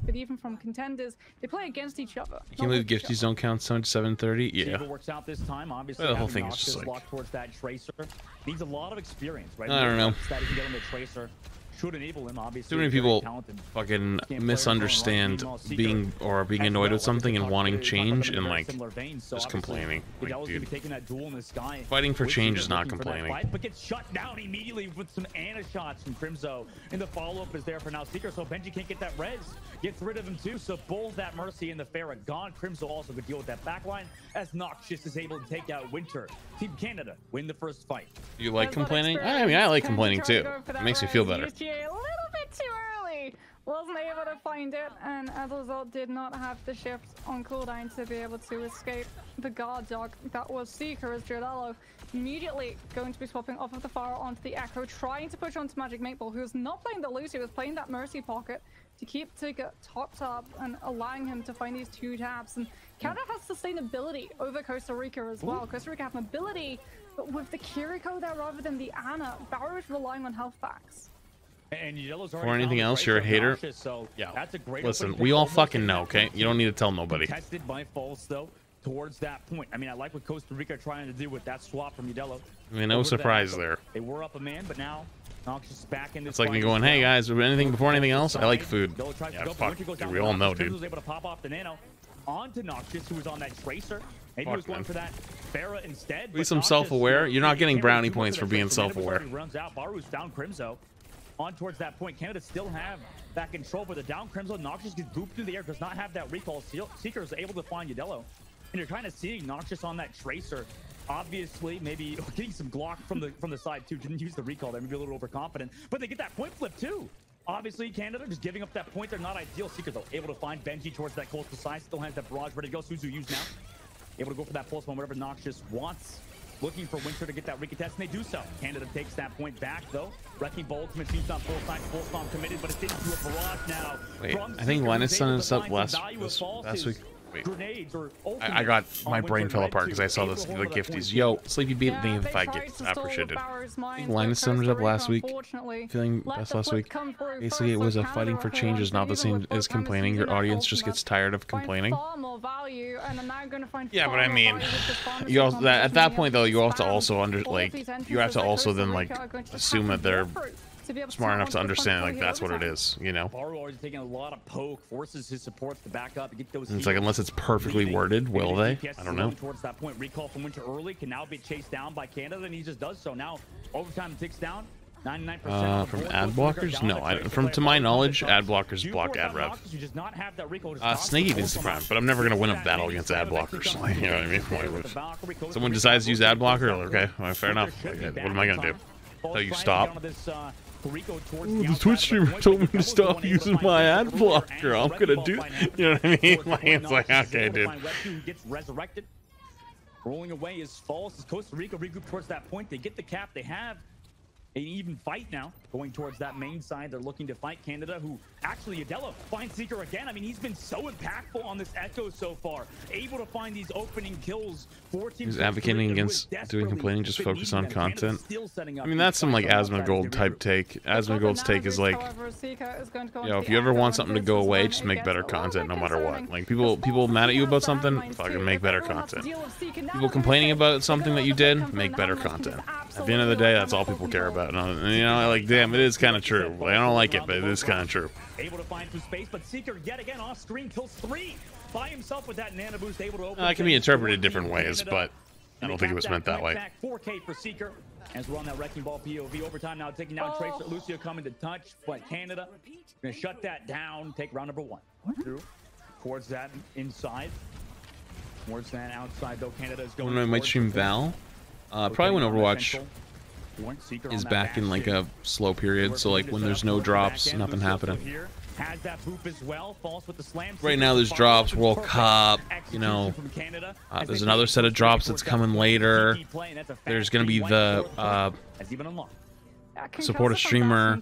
but even from contenders, they play against each other. You can't believe gifties don't count 730. Yeah. Works out this time. Obviously, the whole thing is just like locked towards that tracer needs a lot of experience, right? I don't know. That he can get on the tracer should enable him. Obviously, too many people fucking misunderstand being annoyed with something and wanting change and like just complaining. Like, dude, fighting for change is not complaining. But gets shut down immediately with some Ana shots from Crimzo. And the follow-up is there for now Seeker, so Benji can't get that res. Gets rid of him too, so both that Mercy and the Pharah gone. Crimzo also could deal with that backline as Noxious is able to take out Winter. Team Canada win the first fight. You like complaining? I mean, I like complaining too. It makes me feel better. A little bit too early. Wasn't able to find it, and as a result did not have the shift on cooldown to be able to escape the guard dog that was Seeker, as Giardello immediately going to be swapping off of the Fire onto the Echo, trying to push onto Magic Maple, who's not playing the Lucy, was playing that Mercy pocket to keep Tigger topped up and allowing him to find these 2 taps. And Canada has sustainability over Costa Rica as well. Costa Rica have mobility, but with the Kiriko there rather than the Ana, Barrow is relying on health backs. Or anything else, you're a hater. Yeah. Listen, we all fucking know, okay? You don't need to tell nobody. Tested by false though towards that point. I mean, I like what Costa Rica are trying to do with that swap from Udelo. I mean, no surprise there. They were up a man, but now Noxious back in this. It's like me going, hey guys, anything before anything else? I like food. Yeah, fuck. Dude, we all know, dude. Was able to pop off the nano onto Noxious, who was on that tracer. Maybe he was going for that Pharah instead. At least I'm self-aware. You're not getting brownie points for being self-aware. Runs out. Baru's down Crimzo. On towards that point, Canada still have that control, but the down Crimzo, Noxious gets booped through the air, does not have that recall. Seeker is able to find Udelo, and you're kind of seeing Noxious on that tracer. Obviously, maybe getting some Glock from the side too. Didn't use the recall there, maybe a little overconfident, but they get that point flip too. Obviously, Canada just giving up that point. They're not ideal. Seeker though able to find Benji towards that Costa side, still has that barrage ready to go. Suzu used now, able to go for that pulse one, whatever Noxious wants. Looking for Winter to get that Rica test, and they do so. Canada takes that point back, though. Wrecking Bolt, machine's on full time, full stomp committed, but it's into a barrage now. Wait, I think Linus sent us up last week. Wait, I got my brain fell apart because I saw this the gifties. Yo, Sleepy beat the 5 gifts. I appreciate it. I think Linus summed it up last week. Feeling best last week. Basically, it was a fighting for change is not the same as complaining. Your audience just gets tired of complaining. Yeah, but I mean, you also, at that point though, you have to also you have to also then like assume that they're smart enough to understand like that's what it is, you know. Already taking a lot of poke, forces his supports to back up and get those. It's like unless it's perfectly worded, will they? I don't know. Towards that point, recall from Winter early can now be chased down by Canada, and he just does so. Now overtime ticks down. 99% from ad blockers? No, to my knowledge, ad blockers block ad rev. Snaky needs to prime, but I'm never gonna win a battle against ad blockers. Like, you know what I mean? If someone decides to use ad blocker, okay, well, fair enough. Like, what am I gonna do? Tell you stop? The Twitch streamer told me to stop using my ad blocker. I'm gonna do, you know what I mean? Like, it's like, okay, dude. Gets resurrected. Rolling away is false as Costa Rica regroup towards that point. They get the cap. They have an even fight now going towards that main side. They're looking to fight Canada, who actually Udelo finds Seeker again. I mean, he's been so impactful on this Echo so far, able to find these opening kills for teams. He's advocating against doing complaining, just focus on content. I mean, that's some like Asmongold type take. Asmongold's take is like, you know, if you ever want something to go away, just make better content no matter what. Like people mad at you about something, fucking make better content. People complaining about something that you did, make better content. At the end of the day, that's all people care about. And, you know, like, damn, it is kind of true. Like, I don't like it, but it is kind of true. Able to find some space, but Seeker yet again off screen kills 3 by himself with that nano boost, able to open. It can be interpreted different ways, but I don't think it was meant that way. 4K for Seeker as we're on that wrecking ball POV overtime now, taking down Tracer. Lucio coming to touch, but Canada gonna shut that down. Take round number 1 through towards that inside. Towards that outside though, Canada is going. When I might stream Val. Probably when Overwatch is back in like a slow period, so like when there's no drops, nothing happening. Right now there's drops, World Cup, you know, there's another set of drops that's coming later. There's gonna be the support a streamer.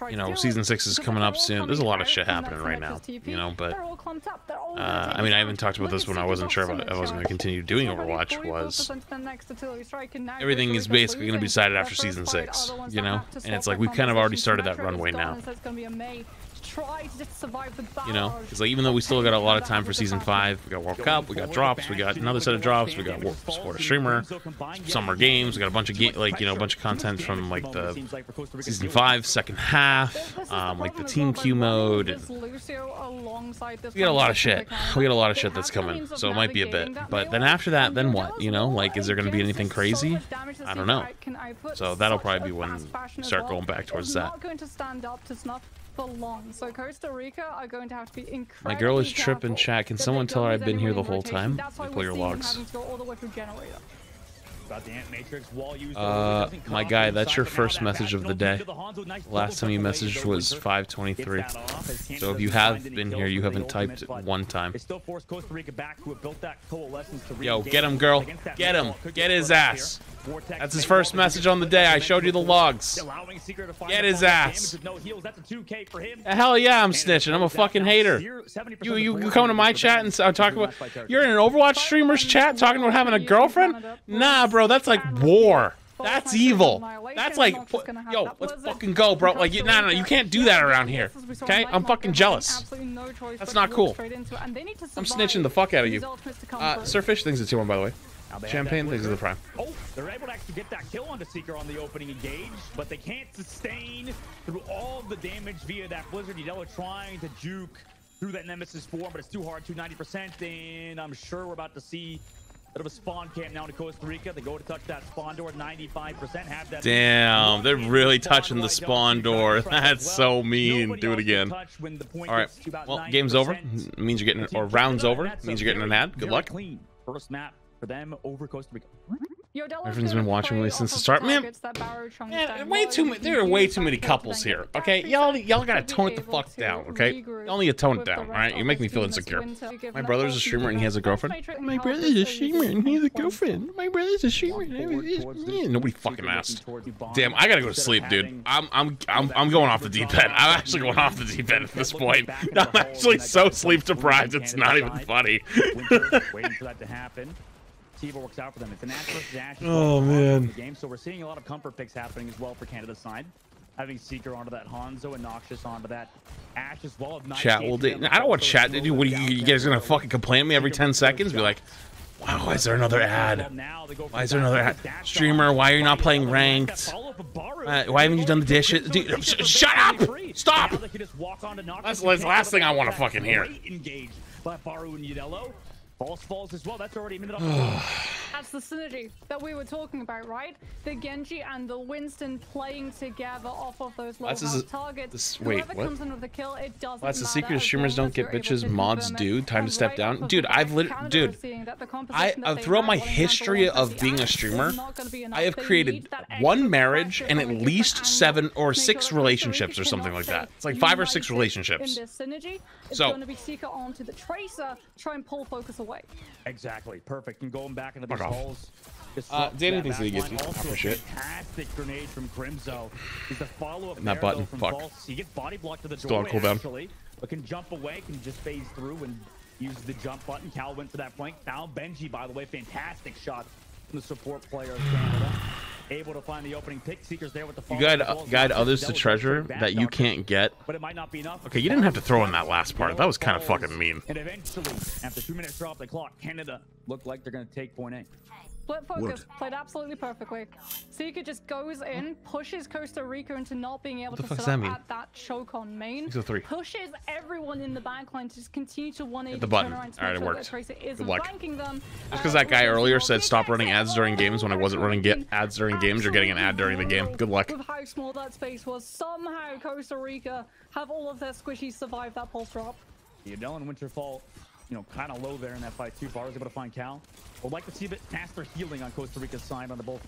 You know, season 6 is coming up soon. There's a lot of shit happening right now, you know, but I mean, I even talked about this when I wasn't sure if I was going to continue doing Overwatch. Was everything is basically going to be decided after season 6, you know, and it's like we've kind of already started that runway now. try to just survive the barrage. You know, because like even though we still got a lot of time for season 5, we got World Cup, we got drops, we got another set of drops, we got Sport Streamer, summer games, we got a bunch of a bunch of content from like the season 5 second half, like the Team Q mode. And we got a lot of shit. We got a lot of shit that's coming, so it might be a bit. But then after that, then what? You know, like is there going to be anything crazy? I don't know. So that'll probably be when we start going back towards that. For long. So Costa Rica are going to have to be incredibly My girl is tripping, chat. Can someone tell her I've been here the whole time? Pull your logs. My guy, that's your first message of the day. Last time you messaged was 5:23. So if you have been here, you haven't typed it one time. Yo, get him, girl. Get him. Get his ass. That's his first message on the day. I showed you the logs. Get his ass. Hell yeah, I'm snitching. I'm a fucking hater. You come to my chat and talk about... You're in an Overwatch streamer's chat talking about having a girlfriend? Nah, bro, that's like war. That's evil. That's like... Yo, let's fucking go, bro. Like, no, you can't do that around here. Okay? I'm fucking jealous. That's not cool. I'm snitching the fuck out of you. Sirfish thinks it's tier 1, by the way. Champagne thinks it's the prime. Oh, they're able to actually get that kill onto Seeker on the opening engage, but they can't sustain through all the damage via that Blizzard. Ydello trying to juke through that Nemesis form, but it's too hard, 290%, and I'm sure we're about to see a bit of a spawn camp now to Costa Rica. They go to touch that spawn door at 95%. Have that. Damn, they're really touching the spawn door. That's so mean. Do it again. All right. Well, game's over. Means you're getting, or round's over. Means you're getting an ad. Good luck. First map for them over Costa Rica. Everyone's been watching me since the start. Man, there are way too many couples here. Okay, y'all gotta tone it the fuck down. Okay, y'all need to tone it down. All right, you make me feel insecure. My brother's a streamer and he has a girlfriend. My brother's a streamer and he has a girlfriend. My brother's a streamer. Nobody fucking asked. Damn, I gotta go to sleep, dude. I'm going off the deep end. I'm actually going off the deep end at this point. I'm actually so sleep deprived. It's not even funny. Waiting for that to happen. Works out for them. It's an Ash versus Ash. Oh man. Game, so we're seeing a lot of comfort picks happening as well for Canada's side. Having Seeker onto that Hanzo and Noxious onto that Ash as well. Chat will do. I don't want chat to do. What are you guys gonna fucking complain at me every 10 seconds? Be like, wow, why is there another ad? Why is there another ad? Streamer, why are you not playing ranked? Why haven't you done the dishes? Dude, shut up! Stop! That's the last thing I want to fucking hear. By Baru and Ydello. Falls as well. That's already minute. That's the synergy that we were talking about, right? The Genji and the Winston playing together off of those low targets. Wait, what? Comes in with the kill, it doesn't That's the secret. Streamers don't get bitches. Mods do. Time to step down. Dude, throughout my history of being a streamer, I have created 1 marriage and at least 7 or 6 relationships or something like that. It's like 5 or 6 relationships. So going to be Seeker onto the Tracer, try and pull focus away. Exactly, perfect. And going back into these holes. Danny thinks that he gets you. I appreciate it. Fantastic grenade from Crimzo. He's the follow-up. That button, fuck. He gets body blocked to the doorway, actually, but can jump away, can just phase through and use the jump button. Cal went for that flank. Found Benji, by the way. Fantastic shot from the support player of Canada. Able to find the opening pick. Seeker's there with the you guide others to treasure that you can't get. But it might not be enough. Okay, you didn't have to throw in that last part. That was kind of fucking mean. And eventually, after 2 minutes drop the clock, Canada looked like they're going to take point A. Split focus, played absolutely perfectly. Seeker just goes in, pushes Costa Rica into not being able to set up at that choke on main. Pushes everyone in the backline to just continue to 180 the button. Alright, it worked. Good luck. Them. Just because that guy earlier said stop running ads during games when I wasn't running ads during games, you're getting an ad during the game. Good luck. With how small that space was, somehow Costa Rica have all of their squishies survive that pulse drop. Ydello and Winterfall, you know, kind of low there in that fight too. Bar was able to find Cal. Would like to see a bit faster healing on Costa Rica's side on the both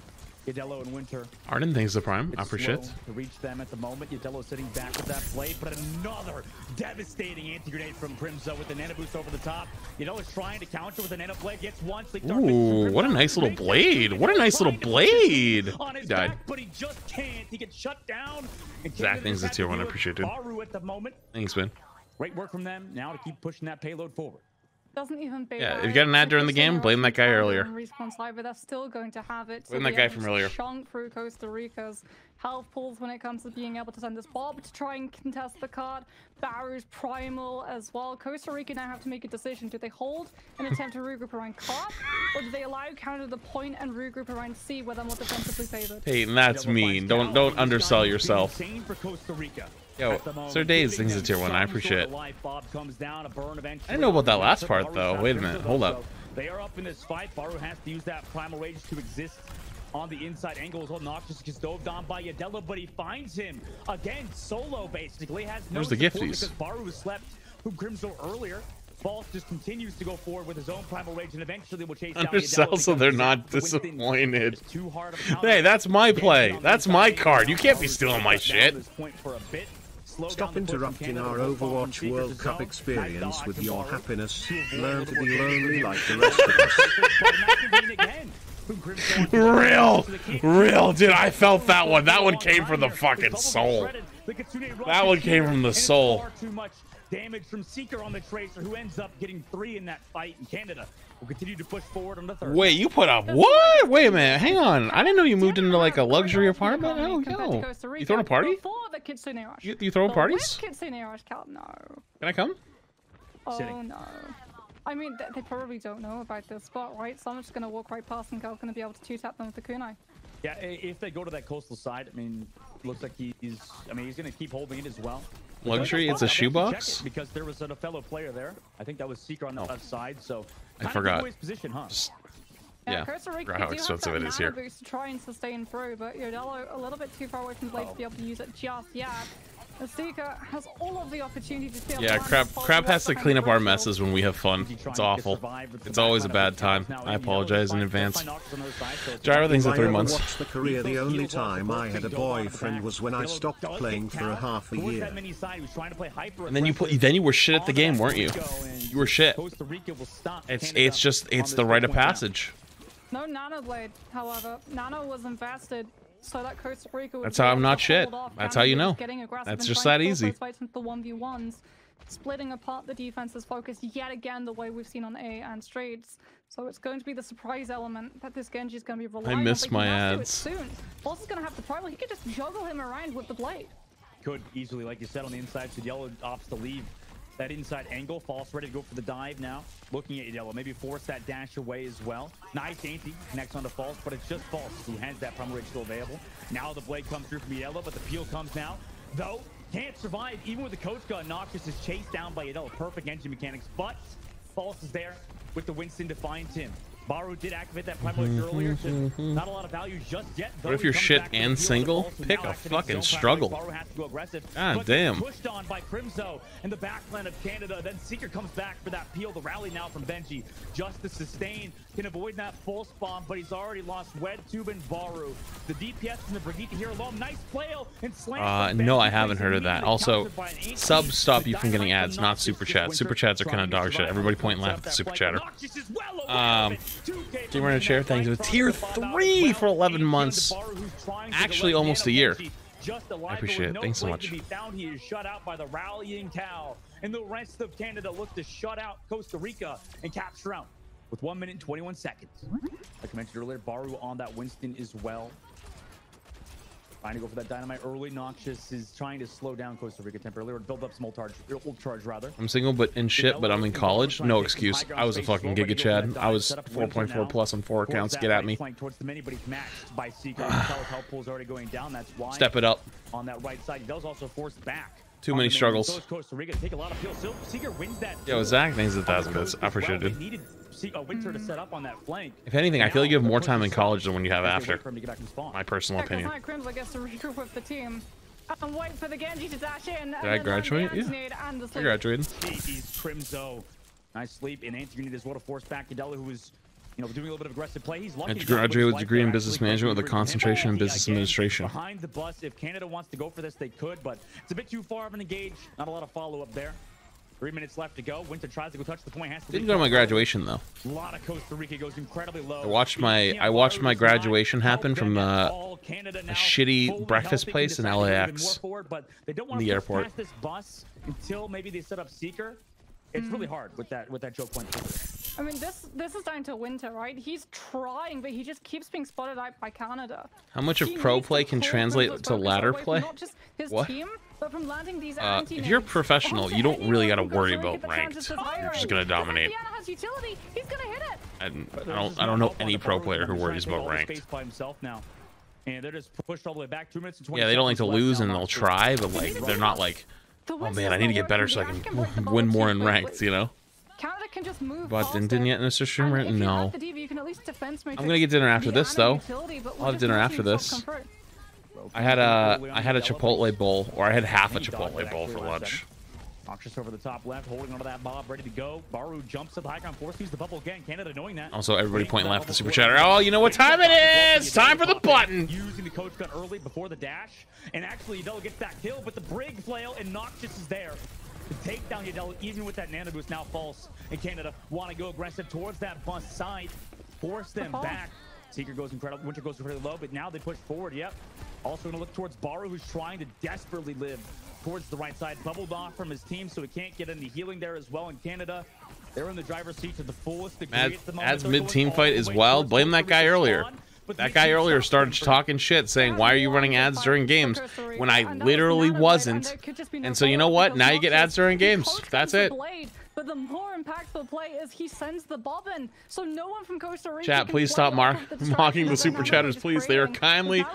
Ydello and Winter. Arden thinks the prime. I appreciate it. To reach them at the moment. Ydello sitting back with that blade, but another devastating anti-grenade from Crimzo with the nano boost over the top. Ydello's trying to counter with the nano blade. Gets one. Ooh, what a nice little blade. What a nice little blade. He died. But he just can't. He gets shut down. Zach thinks it's tier 1. I appreciate it. Baru at the moment. Thanks, man. Great work from them. Now to keep pushing that payload forward. Doesn't even bait Yeah, if you got an ad during the game, blame that guy earlier. Respawn side, but they're still going to have it. Blame that guy from earlier. Chunk through Costa Rica's health pools when it comes to being able to send this Bob to try and contest the card. Baru's primal as well. Costa Rica now have to make a decision. Do they hold and attempt to regroup around card, or do they allow Canada to point and regroup around C where they're more defensively favored? Hey, that's mean. Don't undersell yourself. Yo, Sir Days thinks it's tier 1. I appreciate it. I didn't know about that last part, though. Wait a minute. Hold up. They are up in this fight. Baru has to use that primal rage to exist on the inside angle as well. Noxious gets dove on by Yadella, but he finds him again solo. Basically, has no Where's the gifties? Because Baru slept from Crimzo earlier. False just continues to go forward with his own primal rage, and eventually will chase down Undersell so they're not disappointed. Hey, that's my play. That's my card. You can't be stealing my shit. Stop interrupting our Overwatch World Cup experience with your happiness. Learn to be lonely like the rest of us. Real, dude. I felt that one. That one came from the fucking soul. That one came from the soul. Damage from Seeker on the Tracer, who ends up getting 3 in that fight, and Canada will continue to push forward on the third. Wait, you put up what? Wait a minute, hang on. I didn't know you moved into like a luxury apartment. Oh, yo. You throwing a party? You throwing parties? No. Can I come? Oh no. I mean, they probably don't know about this spot, right? So I'm just gonna walk right past and Gal's gonna be able to two-tap them with the kunai. Yeah, if they go to that coastal side, I mean, looks like he's gonna keep holding it as well. Luxury? It's a shoebox? Because there was a fellow player there. I think that was Seeker on the left side, so I forgot. Position, huh? Yeah, forgot how expensive it is here. Boost to try and sustain through, but Yodelo a little bit too far away from Blade to be able to use it just yet. The Seeker has all of the opportunity to be able to Crab has to clean up our messes when we have fun. It's awful. It's always a bad time. I apologize in advance. Gyro thinks in 3 months. Watched the career. The only time I had a boyfriend was when I stopped playing for a half a year. And then you were shit at the game, weren't you? You were shit. It's the rite of passage. No Nano Blade, however. Nano was invested. So that Costa Rica that's how I'm not shit. That's how you know. That's just that easy. The 1v1s, splitting apart the defense's focus yet again the way we've seen on A and Straights. So it's going to be the surprise element that this Genji is going to be relying on. I miss my ads. Soon. Boss is going to have the primal. He could just juggle him around with the blade. Could easily, like you said, on the inside. So Yellow opts to leave that inside angle. False ready to go for the dive now. Looking at Yellow, maybe force that dash away as well. Nice Dainty connects onto False, but it's just False who has that primal rage still available. Now the blade comes through from Yellow, but the peel comes now. Though, can't survive even with the coach gun. Noxious is chased down by Yellow. Perfect engine mechanics, but False is there with the Winston to find him. Baru did activate that primal rage earlier, so not a lot of value just yet. What if you're shit and single? Pick a fucking struggle. God damn. Pushed on by Crimzo in the backline of Canada. Then Seeker comes back for that peel. The rally now from Benji. Just to sustain. Can avoid that full spawn, but he's already lost Wed, Tube, and Baru. The DPS and the Brigitte here alone. Nice flail and slam. No, I haven't heard of that. Also, subs stop you from getting ads, not super chats. Super chats are kind of dog shit. Everybody point and laugh at the super chatter. Gamer in a chair, thanks. With tier 3 for 11 months. Actually, almost a year. I appreciate it. Thanks so much. He is shut out by the rallying cow, and the rest of Canada look to shut out Costa Rica and capture out with 1 minute and 21 seconds. Like I mentioned earlier, Baru on that Winston as well. Trying to go for that dynamite early. Noxious is trying to slow down Costa Rica temporarily, or build up some ult charge rather. I'm single but in shit, but I'm in college. No excuse. I was a fucking Giga Chad. I was 4.4 plus on 4 accounts. Get at me. Step it up. On that right side, he does also force back. Too many struggles. Yo, Zach thinks that that's bits. I appreciate it. Winter to set up on that flank. If anything, I feel like you have more time in college than when you have after. My personal opinion. Crims, I guess, to regroup with the team. And wait for the Genji to dash in. Did I graduate? Yeah. I graduated. Crimzo. Nice sleep. And Anti-Unit as well to force back Cadella, who is, doing a little bit of aggressive play. He's lucky. I graduated with a degree in business management with a concentration in business administration. Behind the bus, if Canada wants to go for this, they could, but it's a bit too far of an engage. Not a lot of follow-up there. 3 minutes left to go. Winter tries to go touch the point. Didn't go to my graduation though. A lot of Costa Rica goes incredibly low. I watched my graduation happen from a shitty breakfast place in LAX in the airport. This bus until maybe they set up Seeker. It's really hard with that choke point. I mean, this is down to Winter, right? He's trying, but he just keeps being spotted out by Canada. How much of pro play can translate to ladder play? Not just his What? team, but from landing these If you're professional, you don't really got to worry about ranked. You're just gonna dominate. Has utility. He's gonna hit it. I don't know any pro player who worries about ranked. By himself now. And they're just pushed all the way back. 2 minutes and 20 Yeah, they don't like to seconds lose left and now. they'll try, but like they're not like, oh man, I need to get better so I can win more in ranked, you know? Canada can just move. Bought dinner yet, Mr. Streamer? No. I'm gonna get dinner after this though. I'll have dinner after this. I had a Chipotle bowl, or I had half a Chipotle bowl for lunch. Noxious over the top left, holding onto that bob, ready to go. Baru jumps to the high ground, force feeds the bubble again. Canada knowing that. Also, everybody point left the super chatter. Oh, you know what time it is? Time for the button. Using the coach gun early before the dash, and actually Yadel gets that kill, but the brig flail and Noxious is there to take down Yadel, even with that nano boost now false. And Canada want to go aggressive towards that bust side, force them back. Seeker goes incredible, Winter goes really low, but now they push forward. Yep. Also going to look towards Baru, who's trying to desperately live towards the right side. Bubbled off from his team, so he can't get any healing there as well. In Canada, they're in the driver's seat to the fullest degree at the moment. Ad's mid-team fight is wild. Blame that guy earlier. That guy earlier started talking shit, saying, why are you running ads during games? When I literally wasn't. And so you know what? Now you get ads during games. That's it. But the more impactful play is he sends the bobbin, so no one from Costa Rica. Chat, please stop mocking the super chatters, please. They are kindly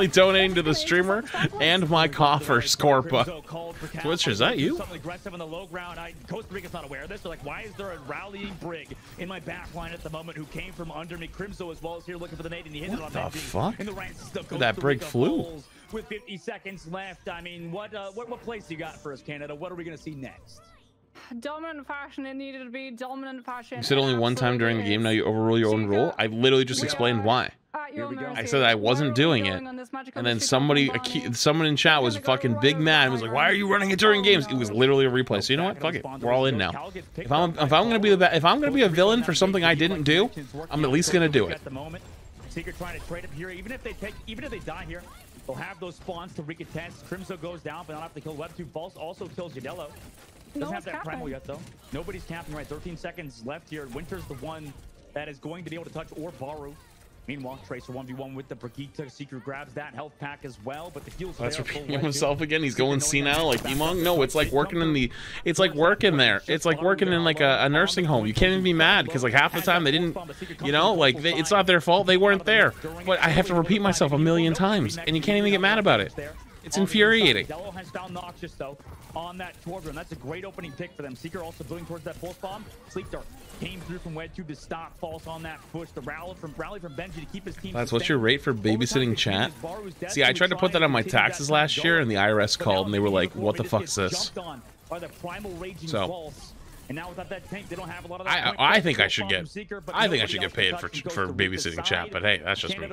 donating to the streamer and my coffer, Scorpa. Twitch, is that you? Something aggressive on the low ground. Costa Rica's not aware of this. They're like, why is there a rallying brig in my back line at the moment who came from under me? Crimso as well as here looking for the nade, and he hit it on the fuck? In the ranks of That brig flew. With 50 seconds left, I mean, what place you got for us, Canada? What are we gonna see next? Dominant fashion. It needed to be dominant fashion. You said only one time during the game, now you overrule your own rule? I literally just explained why. I said I wasn't doing it, and then someone in chat was fucking big mad and was like, why are you running it during games? It was literally a replay. So you know what? Fuck it. We're all in now. If I'm gonna be a villain for something I didn't do, I'm at least gonna do it. Seeker trying to trade up here. Even if they die here, they'll have those spawns to recontest. Crimso goes down, but not have to kill Web 2. False also kills Yadello. Doesn't have that primal yet, though. Nobody's capping right. 13 seconds left here. Winter's the one that is going to be able to touch or Baru. Meanwhile, Tracer 1v1 with the Brigitte. Seeker grabs that health pack as well, but the heals that's repeating himself again. He's going senile like Emong. No, it's like working in the. It's like working there. It's like working in like a nursing home. You can't even be mad because like half the time they didn't. You know, like it's not their fault. They weren't there. But I have to repeat myself a million times, and you can't even get mad about it. It's infuriating. Dello has found Noxious though on that Torb run. That's a great opening pick for them. Seeker also building towards that pulse bomb. Sleep Dart came through from Wed Tube to stop. False on that push. The rally from Benji to keep his team. That's what's your rate for babysitting chat? See, I tried to put that on my taxes last year, and the IRS called, and they were like, "What the fuck is this?" So. And now without that tank, they don't have a lot of that I think I should get paid for babysitting chat, but hey, that's just me.